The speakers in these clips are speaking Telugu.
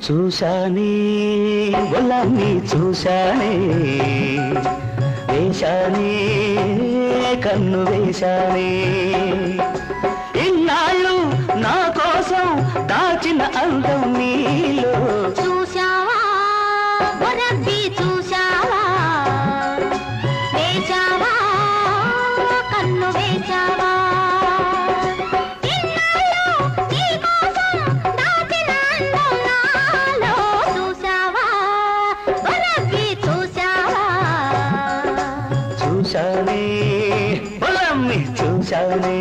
చూశానే ఒళ్ళన్నీ చూశానే వేశానే కన్ను వేశానే ఇన్నాళ్ళు నా కోసం దాచిన అందం నీలో చూశావా ఒరబ్బి చూశావా వేశావా కన్ను వేశావా చూశానే పొలమ్ని చూశానే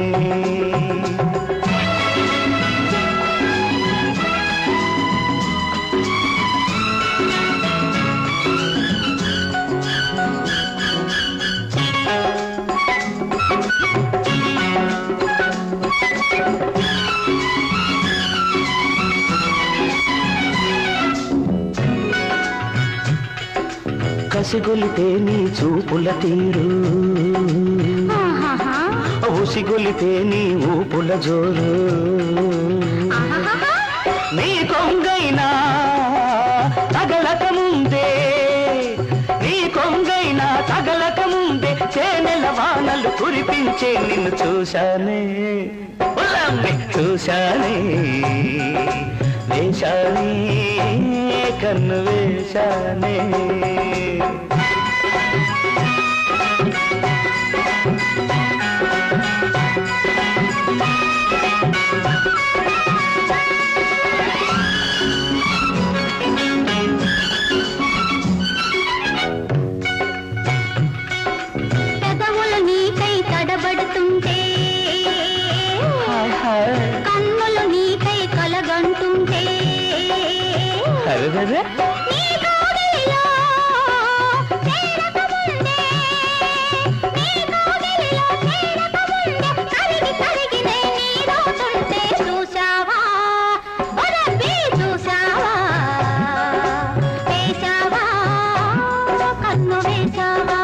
కసిగొలితే నీ చూపుల తీరు ఉసిగొలితే నీ ఊపుల జోరు నీ కొంగైనా తగలక ముందే నీ కొంగైనా తగలక ముందే చేనెల వానలు కురిపించే నిన్ను చూశానే పొలాన్ని చూశానే వేశానే కన్ను వేశానే పెదవులు నీకై తడబడుతుంటే కన్నులు నీకై కలగంటుంటే చూశావా చూశావా వేశావా కన్ను వేశావా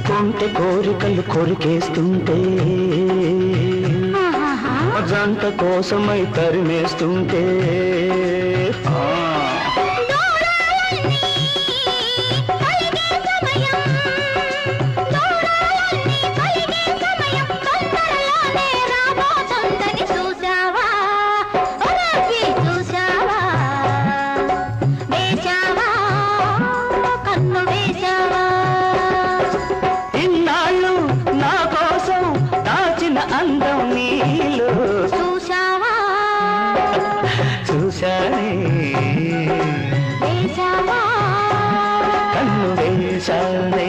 కొంటె కోరికలు కొరికేస్తుంటే జంట కోసమై తరిమేస్తుంటే ఇన్నాళ్ళు నా కోసం దాచిన అందం నీలో చూశావా చూశానే వేశావా కన్ను వేశానే